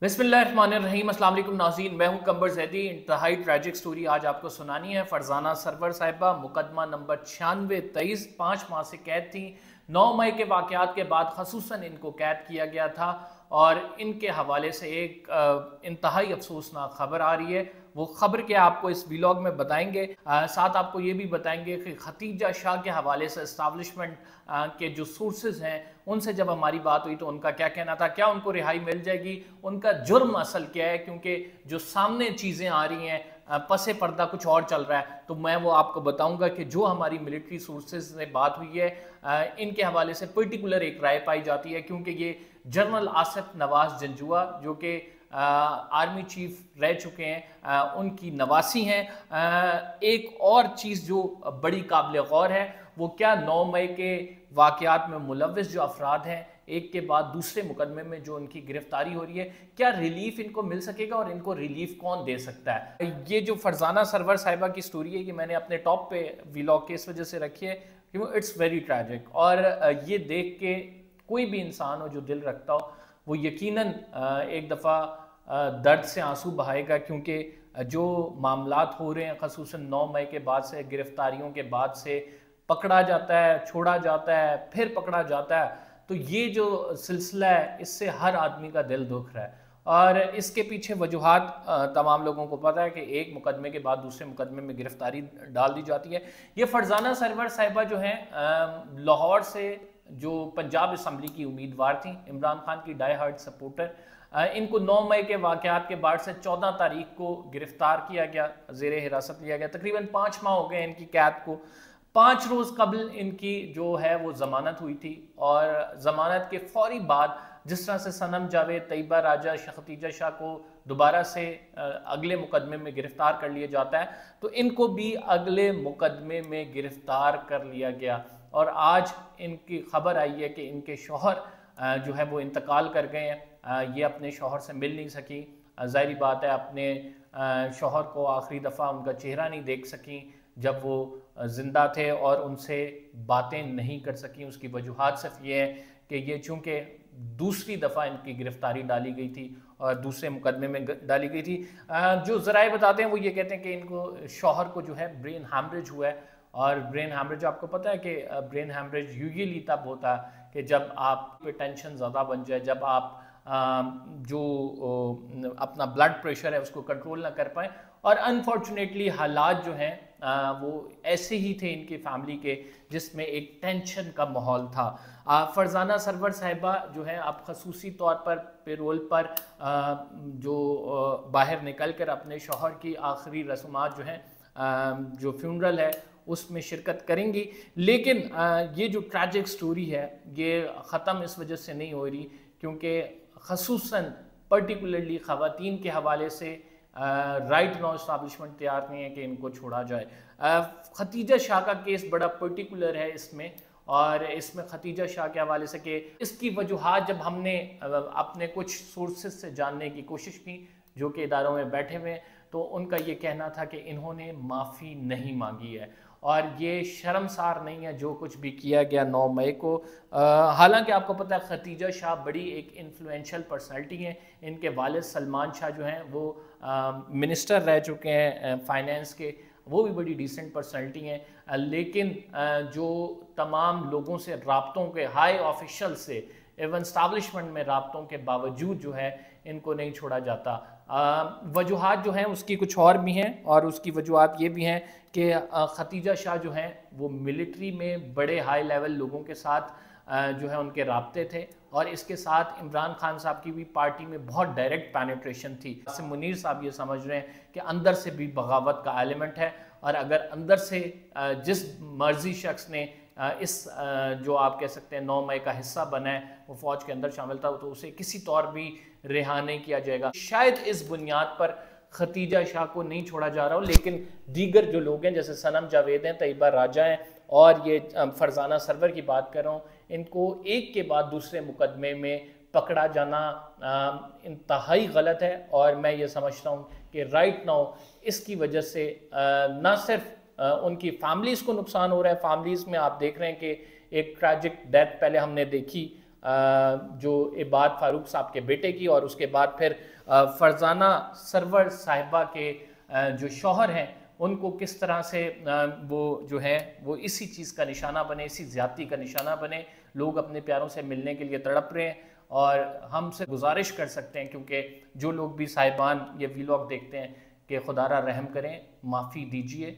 बिस्मिल्लाहिर्रहमानिर्रहीम। अस्सलाम वालेकुम नाज़रीन, मैं हूं कंबर ज़ैदी। इंतहाई ट्रैजिक स्टोरी आज आपको सुनानी है। फरजाना सरवर साहिबा मुकदमा नंबर 9623 5 माह से कैद थी। 9 मई के वाक़यात के बाद खसूसन इनको कैद किया गया था और इनके हवाले से एक इंतहाई अफसोसनाक खबर आ रही है। वो खबर क्या आपको इस व्लॉग में बताएंगे। साथ आपको ये भी बताएंगे कि खतीजा शाह के हवाले से इस्टेब्लिशमेंट के जो सोर्सेज हैं उनसे जब हमारी बात हुई तो उनका क्या कहना था, क्या उनको रिहाई मिल जाएगी, उनका जुर्म असल क्या है, क्योंकि जो सामने चीज़ें आ रही हैं पसे पर्दा कुछ और चल रहा है। तो मैं वो आपको बताऊंगा कि जो हमारी मिलिट्री सोर्सेज से बात हुई है इनके हवाले से पर्टिकुलर एक राय पाई जाती है, क्योंकि ये जनरल आसिफ नवाज जंजुआ जो कि आर्मी चीफ रह चुके हैं उनकी नवासी हैं। एक और चीज़ जो बड़ी काबिल गौर है वो क्या, 9 मई के वाक़यात में मुलव्विस जो अफराद हैं एक के बाद दूसरे मुकदमे में जो उनकी गिरफ्तारी हो रही है, क्या रिलीफ इनको मिल सकेगा और इनको रिलीफ कौन दे सकता है। ये जो फरजाना सरवर साहिबा की स्टोरी है ये मैंने अपने टॉप पे व्लॉग के इस वजह से रखी है क्योंकि इट्स वेरी ट्रैजिक, और ये देख के कोई भी इंसान हो जो दिल रखता हो वो यकीनन एक दफ़ा दर्द से आंसू बहाएगा, क्योंकि जो मामलात हो रहे हैं खसूसन 9 मई के बाद से, गिरफ्तारियों के बाद से, पकड़ा जाता है, छोड़ा जाता है, फिर पकड़ा जाता है, तो ये जो सिलसिला है इससे हर आदमी का दिल दुख रहा है। और इसके पीछे वजूहात तमाम लोगों को पता है कि एक मुकदमे के बाद दूसरे मुकदमे में गिरफ्तारी डाल दी जाती है। ये फरजाना सरवर साहिबा जो हैं लाहौर से जो पंजाब असम्बली की उम्मीदवार थी, इमरान खान की डाई हार्ड सपोर्टर, इनको 9 मई के वाक़यात के बाद से 14 तारीख को गिरफ्तार किया गया, ज़ेरे हिरासत लिया गया। तकरीबन 5 माह हो गए इनकी कैद को। 5 रोज़ कबल इनकी जो है वो ज़मानत हुई थी, और ज़मानत के फौरी बाद जिस तरह से सनम जावेद, तैयबा राजा, खतीजा शाह को दोबारा से अगले मुकदमे में गिरफ्तार कर लिया जाता है, तो इनको भी अगले मुकदमे में गिरफ्तार कर लिया गया। और आज इनकी खबर आई है कि इनके शौहर जो है वो इंतकाल कर गए हैं। ये अपने शौहर से मिल नहीं सकी, ज़ाहिरी बात है अपने शौहर को आखिरी दफ़ा उनका चेहरा नहीं देख सकी जब वो ज़िंदा थे, और उनसे बातें नहीं कर सकी। उसकी वजूहात सिर्फ ये है कि ये चूँकि दूसरी दफ़ा इनकी गिरफ्तारी डाली गई थी और दूसरे मुकदमे में डाली गई थी। जो ज़राए बताते हैं वो ये कहते हैं कि इनको शौहर को जो है ब्रेन हैमरेज हुआ है, और ब्रेन हैमरेज आपको पता है कि ब्रेन हैमरेज यूजुअली तब होता है कि जब आप पे टेंशन ज़्यादा बन जाए, जब आप जो अपना ब्लड प्रेशर है उसको कंट्रोल ना कर पाए। और अनफॉर्चुनेटली हालात जो हैं वो ऐसे ही थे इनकी फैमिली के, जिसमें एक टेंशन का माहौल था। फरजाना सरवर साहिबा जो है अब खसूसी तौर पर पेरोल पर जो बाहर निकल कर अपने शौहर की आखिरी रस्मात जो हैं, जो फ्यूनरल है उसमें शिरकत करेंगी। लेकिन ये जो ट्रैजिक स्टोरी है ये ख़त्म इस वजह से नहीं हो रही क्योंकि खसूसन पर्टिकुलरली ख़वातीन के हवाले से राइट नाउ इस्टेब्लिशमेंट तैयार नहीं है कि इनको छोड़ा जाए। खतीजा शाह का केस बड़ा पर्टिकुलर है इसमें, और इसमें खतीजा शाह के हवाले से कि इसकी वजूहात जब हमने अपने कुछ सोर्सेज से जानने की कोशिश की जो कि इदारों में बैठे हुए हैं, तो उनका ये कहना था कि इन्होंने माफ़ी नहीं मांगी है और ये शर्मसार नहीं है जो कुछ भी किया गया 9 मई को। हालांकि आपको पता है खतीजा शाह बड़ी एक इन्फ्लुएंशियल पर्सनैलिटी हैं। इनके वालिद सलमान शाह जो हैं वो मिनिस्टर रह चुके हैं फाइनेंस के, वो भी बड़ी डिसेंट पर्सनैलिटी हैं। लेकिन जो तमाम लोगों से राब्तों के, हाई ऑफिशियल से, एवं स्टैब्लिशमेंट में राब्तों के बावजूद जो है इनको नहीं छोड़ा जाता। वजूहात जो हैं उसकी कुछ और भी हैं, और उसकी वजूहात ये भी हैं कि खतीजा शाह जो हैं वो मिलिट्री में बड़े हाई लेवल लोगों के साथ जो है उनके राब्ते थे, और इसके साथ इमरान खान साहब की भी पार्टी में बहुत डायरेक्ट पेनिट्रेशन थी। जैसे मुनीर साहब ये समझ रहे हैं कि अंदर से भी बगावत का एलिमेंट है, और अगर अंदर से जिस मर्जी शख्स ने इस जो आप कह सकते हैं 9 मई का हिस्सा बना है वो फौज के अंदर शामिल था, तो उसे किसी तौर भी रिहा नहीं किया जाएगा। शायद इस बुनियाद पर खतीजा शाह को नहीं छोड़ा जा रहा हो, लेकिन दीगर जो लोग हैं जैसे सनम जावेद हैं, तैयबा राजा हैं, और ये फरजाना सरवर की बात कर रहा हूँ, इनको एक के बाद दूसरे मुकदमे में पकड़ा जाना इंतहाई गलत है। और मैं ये समझता हूँ कि राइट नाउ इसकी वजह से ना सिर्फ उनकी फैमिलीज़ को नुकसान हो रहा है। फैमिलीज़ में आप देख रहे हैं कि एक ट्रैजिक डेथ पहले हमने देखी جو عباد فاروق صاحب کے بیٹے کی، اور اس کے بعد پھر فرزانہ سرور صاحبہ کے جو شوہر ہیں ان کو کس طرح سے وہ جو ہے وہ اسی چیز کا نشانہ بنے، اسی زیادتی کا نشانہ بنے. لوگ اپنے پیاروں سے ملنے کے لیے تڑپ رہے ہیں، اور ہم سے گزارش کر سکتے ہیں کیونکہ جو لوگ بھی صاحبان یہ ویلاگ دیکھتے ہیں کہ خدا را رحم کریں، معافی دیجئے.